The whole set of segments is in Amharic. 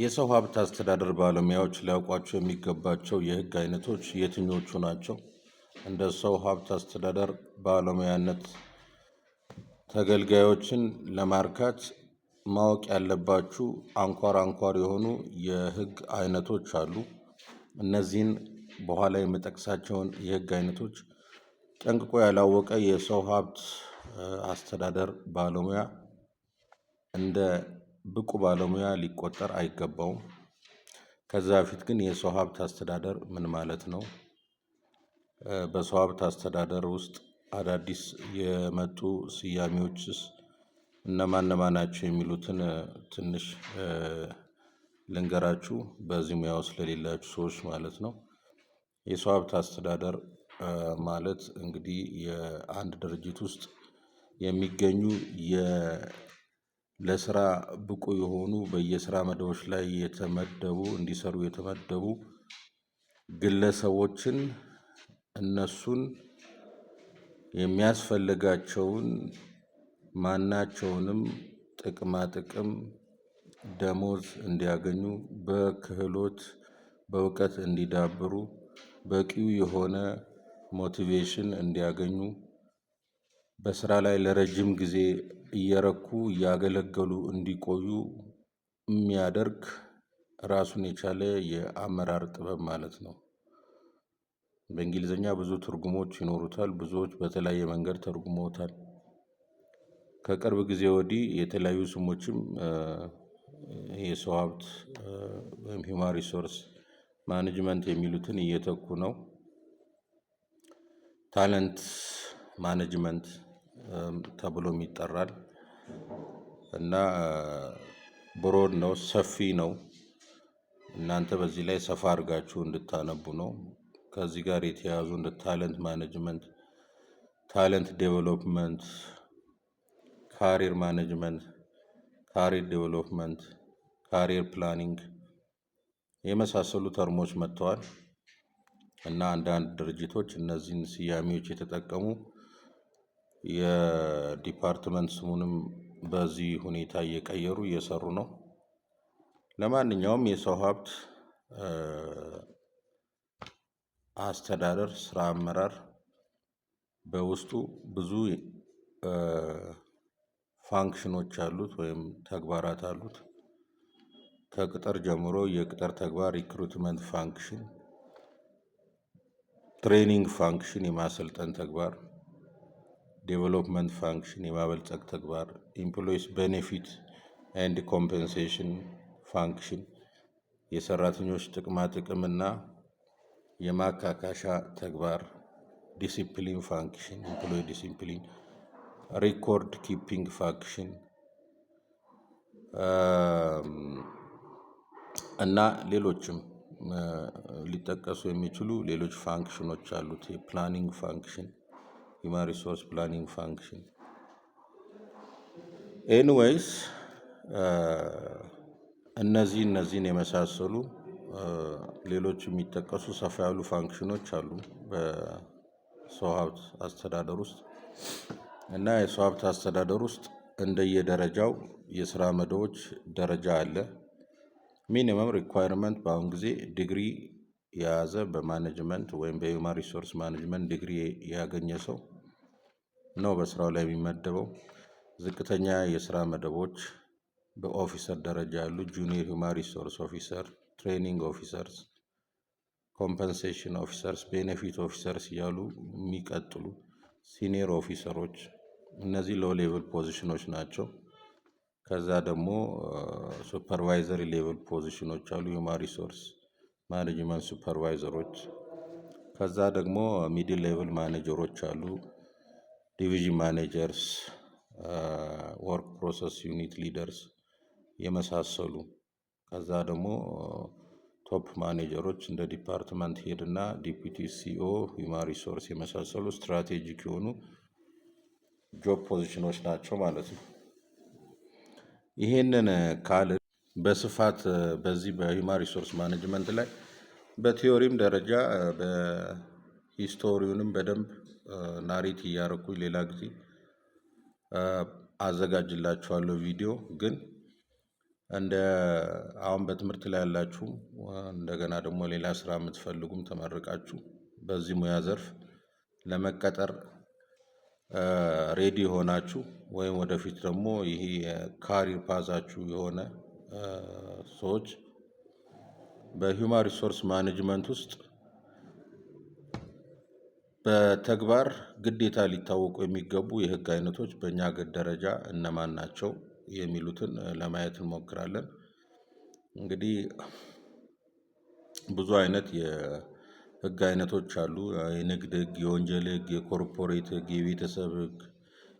የሰው ሀብት አስተዳደር ባለሙያዎች ሊያውቋቸው የሚገባቸው የሕግ አይነቶች የትኞቹ ናቸው? እንደ ሰው ሀብት አስተዳደር ባለሙያነት ተገልጋዮችን ለማርካት ማወቅ ያለባችሁ አንኳር የሆኑ የሕግ አይነቶች አሉ። እነዚህን በኋላ የምጠቅሳቸውን የሕግ አይነቶች ጠንቅቆ ያላወቀ የሰው ሀብት አስተዳደር ባለሙያ እንደ ብቁ ባለሙያ ሊቆጠር አይገባውም። ከዛ በፊት ግን የሰው ሀብት አስተዳደር ምን ማለት ነው? በሰው ሀብት አስተዳደር ውስጥ አዳዲስ የመጡ ስያሜዎችስ እነማን ናቸው የሚሉትን ትንሽ ልንገራችሁ፣ በዚህ ሙያ ውስጥ ለሌላችሁ ሰዎች ማለት ነው። የሰው ሀብት አስተዳደር ማለት እንግዲህ የአንድ ድርጅት ውስጥ የሚገኙ ለስራ ብቁ የሆኑ በየስራ መደቦች ላይ እንዲሰሩ የተመደቡ ግለሰቦችን እነሱን የሚያስፈልጋቸውን ማናቸውንም ጥቅማ ጥቅም፣ ደሞዝ እንዲያገኙ፣ በክህሎት በእውቀት እንዲዳብሩ፣ በቂው የሆነ ሞቲቬሽን እንዲያገኙ፣ በስራ ላይ ለረጅም ጊዜ እየረኩ እያገለገሉ እንዲቆዩ የሚያደርግ ራሱን የቻለ የአመራር ጥበብ ማለት ነው። በእንግሊዝኛ ብዙ ትርጉሞች ይኖሩታል። ብዙዎች በተለያየ መንገድ ተርጉመውታል። ከቅርብ ጊዜ ወዲህ የተለያዩ ስሞችም የሰው ሀብት ወይም ሂውማን ሪሶርስ ማኔጅመንት የሚሉትን እየተኩ ነው። ታለንት ማኔጅመንት ተብሎም ይጠራል እና ብሮድ ነው፣ ሰፊ ነው። እናንተ በዚህ ላይ ሰፋ አድርጋችሁ እንድታነቡ ነው። ከዚህ ጋር የተያያዙ እንደ ታለንት ማኔጅመንት፣ ታለንት ዴቨሎፕመንት፣ ካሪር ማኔጅመንት፣ ካሪር ዴቨሎፕመንት፣ ካሪር ፕላኒንግ የመሳሰሉ ተርሞች መጥተዋል እና አንዳንድ ድርጅቶች እነዚህን ስያሜዎች የተጠቀሙ የዲፓርትመንት ስሙንም በዚህ ሁኔታ እየቀየሩ እየሰሩ ነው። ለማንኛውም የሰው ሀብት አስተዳደር ስራ አመራር በውስጡ ብዙ ፋንክሽኖች አሉት ወይም ተግባራት አሉት። ከቅጥር ጀምሮ የቅጥር ተግባር፣ ሪክሩትመንት ፋንክሽን፣ ትሬኒንግ ፋንክሽን የማሰልጠን ተግባር፣ ዴቨሎፕመንት ፋንክሽን የማበልጸግ ተግባር፣ ኢምፕሎይስ ቤኔፊት ኤንድ ኮምፔንሴሽን ፋንክሽን የሰራተኞች ጥቅማ ጥቅምና የማካካሻ ተግባር፣ ዲሲፕሊን ፋንክሽን ኢምፕሎይ ዲሲፕሊን፣ ሪኮርድ ኪፒንግ ፋንክሽን እና ሌሎችም ሊጠቀሱ የሚችሉ ሌሎች ፋንክሽኖች አሉት። የፕላኒንግ ፋንክሽን፣ ሂውማን ሪሶርስ ፕላኒንግ ፋንክሽን። ኤኒዌይስ እነዚህን የመሳሰሉ ሌሎች የሚጠቀሱ ሰፋ ያሉ ፋንክሽኖች አሉ በሰው ሀብት አስተዳደር ውስጥ እና የሰው ሀብት አስተዳደር ውስጥ እንደየደረጃው የስራ መደቦች ደረጃ አለ። ሚኒመም ሪኳየርመንት በአሁን ጊዜ ዲግሪ የያዘ በማኔጅመንት ወይም በሂውማን ሪሶርስ ማኔጅመንት ዲግሪ ያገኘ ሰው ነው በስራው ላይ የሚመደበው። ዝቅተኛ የስራ መደቦች በኦፊሰር ደረጃ ያሉ ጁኒየር ሂውማን ሪሶርስ ኦፊሰር፣ ትሬኒንግ ኦፊሰርስ፣ ኮምፐንሴሽን ኦፊሰርስ፣ ቤኔፊት ኦፊሰርስ እያሉ የሚቀጥሉ ሲኒየር ኦፊሰሮች፣ እነዚህ ሎው ሌቭል ፖዚሽኖች ናቸው። ከዛ ደግሞ ሱፐርቫይዘሪ ሌቭል ፖዚሽኖች አሉ፣ ሂውማን ሪሶርስ ማኔጅመንት ሱፐርቫይዘሮች። ከዛ ደግሞ ሚድል ሌቭል ማኔጀሮች አሉ፣ ዲቪዥን ማኔጀርስ፣ ወርክ ፕሮሰስ ዩኒት ሊደርስ የመሳሰሉ። ከዛ ደግሞ ቶፕ ማኔጀሮች እንደ ዲፓርትመንት ሄድ እና ዲፒቲ ሲኦ፣ ሂውማን ሪሶርስ የመሳሰሉ ስትራቴጂክ የሆኑ ጆብ ፖዚሽኖች ናቸው ማለት ነው። ይሄንን ካልን በስፋት በዚህ በሂውማን ሪሶርስ ማኔጅመንት ላይ በቲዮሪም ደረጃ በሂስቶሪውንም በደንብ ናሬት እያረኩኝ ሌላ ጊዜ አዘጋጅላችኋለሁ ቪዲዮ። ግን እንደ አሁን በትምህርት ላይ ያላችሁ እንደገና ደግሞ ሌላ ስራ የምትፈልጉም ተመርቃችሁ በዚህ ሙያ ዘርፍ ለመቀጠር ሬዲ የሆናችሁ ወይም ወደፊት ደግሞ ይሄ ካሪር ፓዛችሁ የሆነ ሰዎች በሂውማን ሪሶርስ ማኔጅመንት ውስጥ በተግባር ግዴታ ሊታወቁ የሚገቡ የህግ አይነቶች በእኛ ሀገር ደረጃ እነማን ናቸው የሚሉትን ለማየት እንሞክራለን። እንግዲህ ብዙ አይነት የህግ አይነቶች አሉ። የንግድ ህግ፣ የወንጀል ህግ፣ የኮርፖሬት ህግ፣ የቤተሰብ ህግ፣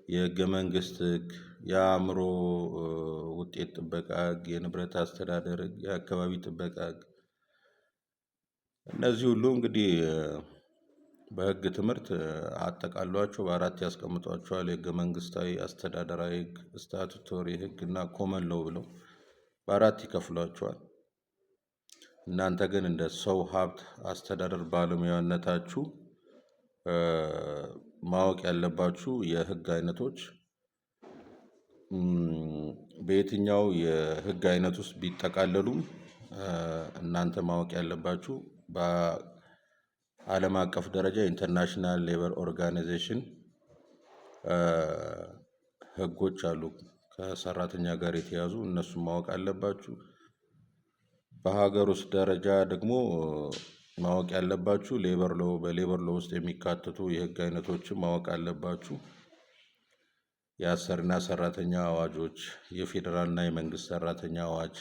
የህገ መንግስት ህግ፣ የአእምሮ ውጤት ጥበቃ ህግ፣ የንብረት አስተዳደር ህግ፣ የአካባቢ ጥበቃ ህግ። እነዚህ ሁሉ እንግዲህ በህግ ትምህርት አጠቃሏቸው በአራት ያስቀምጧቸዋል። የህገ መንግስታዊ፣ አስተዳደራዊ ህግ፣ ስታቱቶሪ ህግ እና ኮመን ሎው ብለው በአራት ይከፍሏቸዋል። እናንተ ግን እንደ ሰው ሀብት አስተዳደር ባለሙያነታችሁ ማወቅ ያለባችሁ የህግ አይነቶች በየትኛው የህግ አይነት ውስጥ ቢጠቃለሉም እናንተ ማወቅ ያለባችሁ በዓለም አቀፍ ደረጃ ኢንተርናሽናል ሌበር ኦርጋናይዜሽን ህጎች አሉ ከሰራተኛ ጋር የተያዙ እነሱን ማወቅ አለባችሁ። በሀገር ውስጥ ደረጃ ደግሞ ማወቅ ያለባችሁ ሌበር ሎ በሌበር ሎ ውስጥ የሚካተቱ የህግ አይነቶችን ማወቅ አለባችሁ። የአሰሪና ሰራተኛ አዋጆች፣ የፌዴራልና የመንግስት ሰራተኛ አዋጅ፣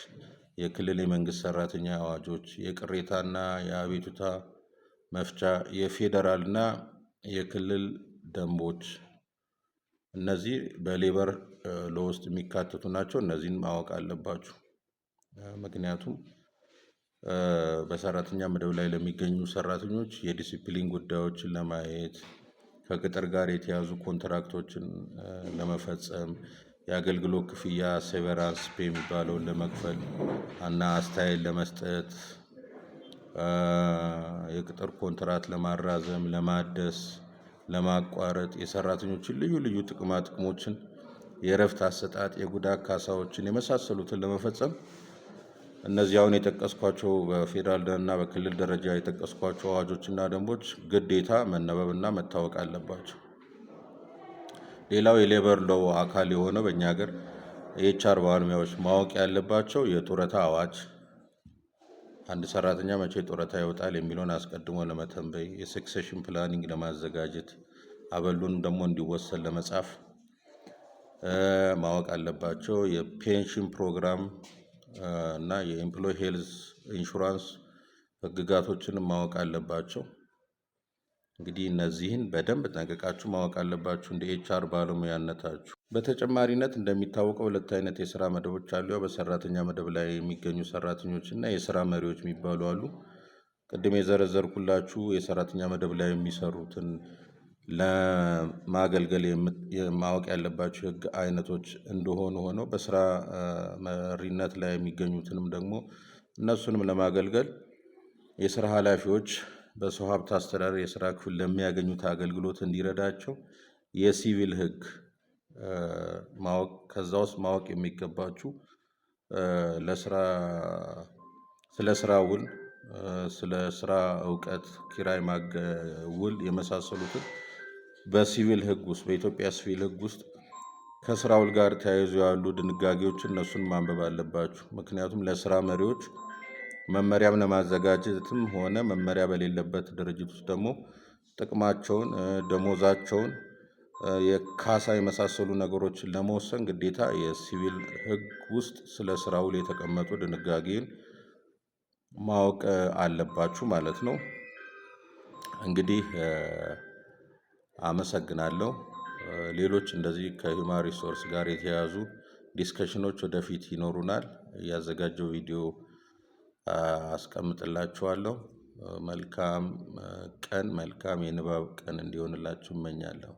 የክልል የመንግስት ሰራተኛ አዋጆች፣ የቅሬታና የአቤቱታ መፍቻ፣ የፌዴራልና የክልል ደንቦች እነዚህ በሌበር ሎ ውስጥ የሚካተቱ ናቸው። እነዚህን ማወቅ አለባችሁ። ምክንያቱም በሰራተኛ መደብ ላይ ለሚገኙ ሰራተኞች የዲሲፕሊን ጉዳዮችን ለማየት ከቅጥር ጋር የተያዙ ኮንትራክቶችን ለመፈጸም የአገልግሎት ክፍያ ሴቨራንስ ፔ የሚባለውን ለመክፈል እና አስተያየት ለመስጠት የቅጥር ኮንትራት ለማራዘም፣ ለማደስ፣ ለማቋረጥ የሰራተኞችን ልዩ ልዩ ጥቅማ ጥቅሞችን፣ የእረፍት አሰጣጥ፣ የጉዳት ካሳዎችን የመሳሰሉትን ለመፈጸም እነዚህ አሁን የጠቀስኳቸው በፌዴራል እና በክልል ደረጃ የጠቀስኳቸው አዋጆችና ደንቦች ግዴታ መነበብና መታወቅ አለባቸው። ሌላው የሌበር ሎው አካል የሆነ በእኛ ሀገር የኤችአር ባለሙያዎች ማወቅ ያለባቸው የጡረታ አዋጅ አንድ ሰራተኛ መቼ ጡረታ ይወጣል የሚለውን አስቀድሞ ለመተንበይ፣ የሰክሴሽን ፕላኒንግ ለማዘጋጀት፣ አበሉን ደግሞ እንዲወሰን ለመጻፍ ማወቅ አለባቸው። የፔንሽን ፕሮግራም እና የኤምፕሎይ ሄልዝ ኢንሹራንስ ህግጋቶችን ማወቅ አለባቸው። እንግዲህ እነዚህን በደንብ ጠንቅቃችሁ ማወቅ አለባችሁ እንደ ኤችአር ባለሙያነታችሁ። በተጨማሪነት እንደሚታወቀው ሁለት አይነት የስራ መደቦች አሉ። ያው በሰራተኛ መደብ ላይ የሚገኙ ሰራተኞች እና የስራ መሪዎች የሚባሉ አሉ። ቅድም የዘረዘርኩላችሁ የሰራተኛ መደብ ላይ የሚሰሩትን ለማገልገል ማወቅ ያለባቸው የህግ አይነቶች እንደሆኑ ሆነው በስራ መሪነት ላይ የሚገኙትንም ደግሞ እነሱንም ለማገልገል የስራ ኃላፊዎች በሰው ሀብት አስተዳደር የስራ ክፍል ለሚያገኙት አገልግሎት እንዲረዳቸው የሲቪል ህግ ማወቅ ከዛ ውስጥ ማወቅ የሚገባችሁ ስለ ስራ ውል፣ ስለ ስራ እውቀት፣ ኪራይ ውል የመሳሰሉትን በሲቪል ህግ ውስጥ በኢትዮጵያ ሲቪል ህግ ውስጥ ከስራ ውል ጋር ተያይዞ ያሉ ድንጋጌዎችን እነሱን ማንበብ አለባችሁ። ምክንያቱም ለስራ መሪዎች መመሪያም ለማዘጋጀትም ሆነ መመሪያ በሌለበት ድርጅት ውስጥ ደግሞ ጥቅማቸውን፣ ደሞዛቸውን፣ የካሳ የመሳሰሉ ነገሮችን ለመወሰን ግዴታ የሲቪል ህግ ውስጥ ስለ ስራ ውል የተቀመጡ ድንጋጌን ማወቅ አለባችሁ ማለት ነው። እንግዲህ አመሰግናለሁ። ሌሎች እንደዚህ ከሂውማን ሪሶርስ ጋር የተያያዙ ዲስከሽኖች ወደፊት ይኖሩናል። ያዘጋጀው ቪዲዮ አስቀምጥላችኋለሁ። መልካም ቀን፣ መልካም የንባብ ቀን እንዲሆንላችሁ እመኛለሁ።